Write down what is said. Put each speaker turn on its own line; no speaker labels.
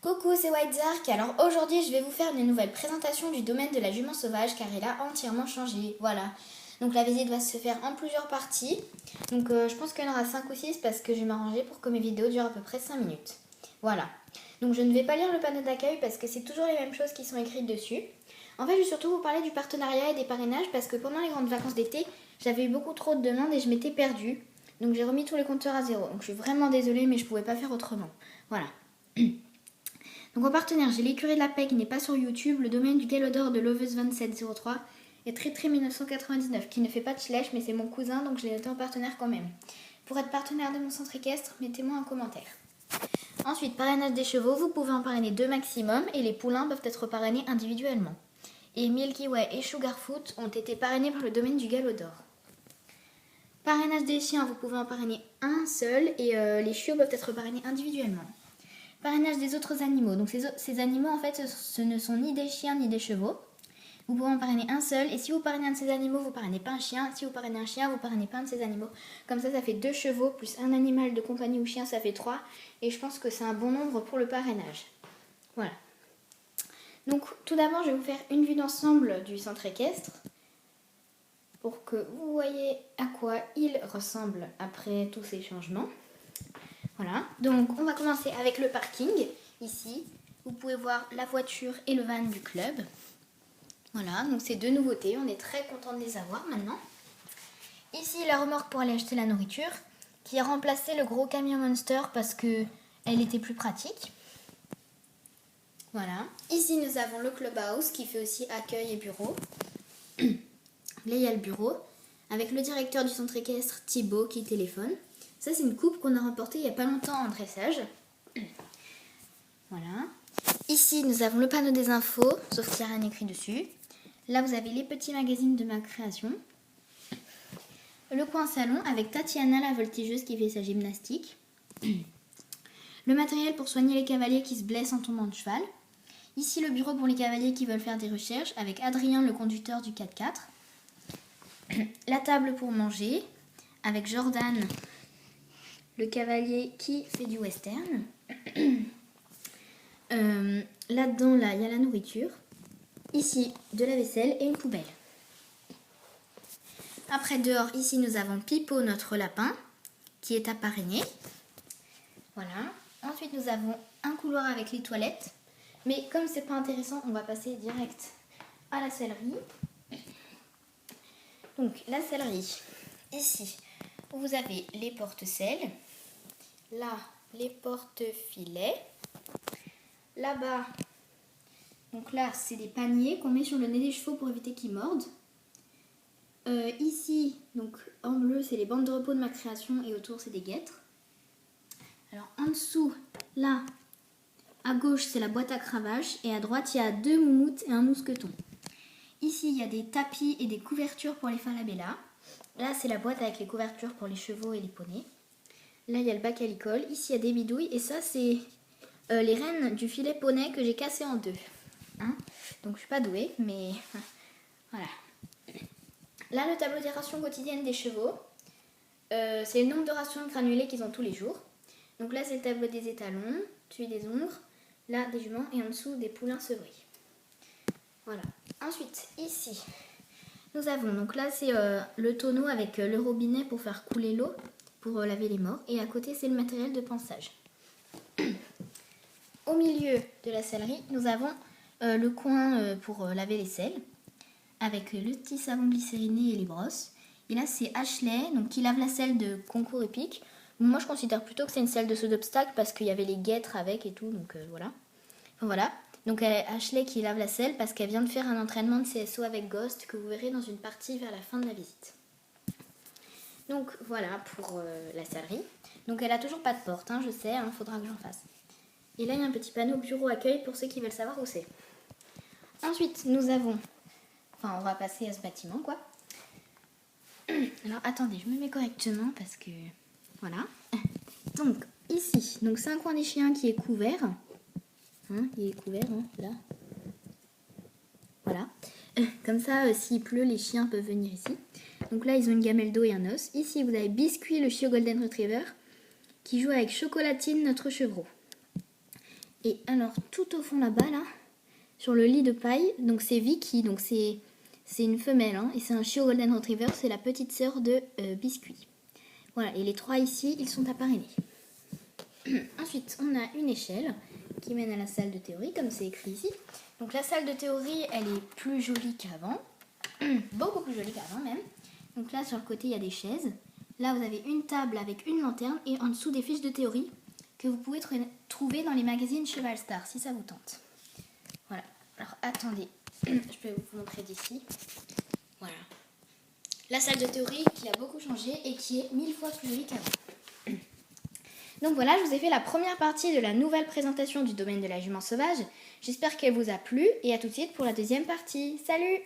Coucou, c'est Whitezark. Alors aujourd'hui, je vais vous faire une nouvelle présentation du domaine de la jument sauvage car il a entièrement changé. Voilà. Donc la visite va se faire en plusieurs parties. Donc je pense qu'il y en aura 5 ou 6 parce que je vais m'arranger pour que mes vidéos durent à peu près 5 minutes. Voilà. Donc je ne vais pas lire le panneau d'accueil parce que c'est toujours les mêmes choses qui sont écrites dessus. En fait, je vais surtout vous parler du partenariat et des parrainages parce que pendant les grandes vacances d'été, j'avais eu beaucoup trop de demandes et je m'étais perdue. Donc j'ai remis tous les compteurs à zéro. Donc je suis vraiment désolée mais je ne pouvais pas faire autrement. Voilà. Donc en partenaire, j'ai l'écurie de la paix qui n'est pas sur YouTube, le domaine du Galodor de Loveuse2703 et Très 1999 qui ne fait pas de Schleich mais c'est mon cousin donc je l'ai noté en partenaire quand même. Pour être partenaire de mon centre équestre, mettez-moi un commentaire. Ensuite, parrainage des chevaux, vous pouvez en parrainer 2 maximum et les poulains peuvent être parrainés individuellement. Et Milky Way et Sugarfoot ont été parrainés par le domaine du Galodor. Parrainage des chiens, vous pouvez en parrainer un seul et les chiots peuvent être parrainés individuellement. Parrainage des autres animaux. Donc ces animaux, en fait, ce ne sont ni des chiens ni des chevaux. Vous pouvez en parrainer un seul. Et si vous parrainez un de ces animaux, vous parrainez pas un chien. Si vous parrainez un chien, vous parrainez pas un de ces animaux. Comme ça fait 2 chevaux plus un animal de compagnie ou chien, ça fait 3. Et je pense que c'est un bon nombre pour le parrainage. Voilà. Donc tout d'abord, je vais vous faire une vue d'ensemble du centre équestre pour que vous voyez à quoi il ressemble après tous ces changements. Voilà, donc on va commencer avec le parking. Ici, vous pouvez voir la voiture et le van du club. Voilà, donc c'est 2 nouveautés, on est très content de les avoir maintenant. Ici, la remorque pour aller acheter la nourriture, qui a remplacé le gros camion Monster parce que elle était plus pratique. Voilà, ici nous avons le clubhouse qui fait aussi accueil et bureau. Là, il y a le bureau, avec le directeur du centre équestre Thibaut qui téléphone. Ça, c'est une coupe qu'on a remportée il n'y a pas longtemps en dressage. Voilà. Ici, nous avons le panneau des infos, sauf qu'il n'y a rien écrit dessus. Là, vous avez les petits magazines de ma création. Le coin salon avec Tatiana, la voltigeuse qui fait sa gymnastique. Le matériel pour soigner les cavaliers qui se blessent en tombant de cheval. Ici, le bureau pour les cavaliers qui veulent faire des recherches avec Adrien, le conducteur du 4x4. La table pour manger avec Jordan, le cavalier qui fait du western. Là-dedans, là, il y a la nourriture. Ici, de la vaisselle et une poubelle. Après, dehors, ici, nous avons Pipo, notre lapin, qui est à parrainer. Voilà. Ensuite, nous avons un couloir avec les toilettes. Mais comme c'est pas intéressant, on va passer direct à la sellerie. Donc, la sellerie. Ici, vous avez les porte-selles. Là, les porte-filets. Là-bas, donc là, c'est des paniers qu'on met sur le nez des chevaux pour éviter qu'ils mordent. Ici, donc en bleu, c'est les bandes de repos de ma création et autour, c'est des guêtres. Alors, en dessous, là, à gauche, c'est la boîte à cravache et à droite, il y a 2 moumoutes et un mousqueton. Ici, il y a des tapis et des couvertures pour les falabella. Là, c'est la boîte avec les couvertures pour les chevaux et les poneys. Là, il y a le bac à l'école. Ici, il y a des bidouilles. Et ça, c'est les rênes du filet poney que j'ai cassé en 2. Hein, donc, je suis pas douée, mais voilà. Là, le tableau des rations quotidiennes des chevaux. C'est le nombre de rations granulées qu'ils ont tous les jours. Donc là, c'est le tableau des étalons, celui des hongres, là, des juments et en dessous, des poulains sevrés. Voilà. Ensuite, ici, nous avons, donc là c'est le tonneau avec le robinet pour faire couler l'eau, pour laver les morts. Et à côté, c'est le matériel de pansage. Au milieu de la sellerie, nous avons le coin pour laver les selles, avec le petit savon glycériné et les brosses. Et là, c'est Ashley, donc qui lave la selle de concours épique. Moi, je considère plutôt que c'est une selle de saut d'obstacle parce qu'il y avait les guêtres avec et tout, donc voilà. Enfin, voilà. Donc Ashley qui lave la selle parce qu'elle vient de faire un entraînement de CSO avec Ghost que vous verrez dans une partie vers la fin de la visite. Donc voilà pour la sellerie. Donc elle a toujours pas de porte, hein, je sais, hein, faudra que j'en fasse. Et là il y a un petit panneau bureau accueil pour ceux qui veulent savoir où c'est. Ensuite nous avons, enfin on va passer à ce bâtiment quoi. Alors attendez, je me mets correctement parce que voilà. Donc ici, donc c'est un coin des chiens qui est couvert. Hein, il est couvert, hein, là. Voilà. Comme ça, s'il pleut, les chiens peuvent venir ici. Donc là, ils ont une gamelle d'eau et un os. Ici, vous avez Biscuit, le chiot Golden Retriever, qui joue avec Chocolatine, notre chevreau. Et alors tout au fond là-bas, là, sur le lit de paille, donc c'est Vicky, donc c'est une femelle, hein, et c'est un chiot Golden Retriever, c'est la petite sœur de Biscuit. Voilà, et les 3 ici, ils sont apparentés. Ensuite, on a une échelle qui mène à la salle de théorie, comme c'est écrit ici. Donc la salle de théorie, elle est plus jolie qu'avant. Beaucoup plus jolie qu'avant même. Donc là, sur le côté, il y a des chaises. Là, vous avez une table avec une lanterne et en dessous des fiches de théorie que vous pouvez trouver dans les magazines Cheval Star, si ça vous tente. Voilà. Alors, attendez. Je peux vous montrer d'ici. Voilà. La salle de théorie qui a beaucoup changé et qui est 1000 fois plus jolie qu'avant. Donc voilà, je vous ai fait la première partie de la nouvelle présentation du domaine de la jument sauvage. J'espère qu'elle vous a plu et à tout de suite pour la deuxième partie. Salut!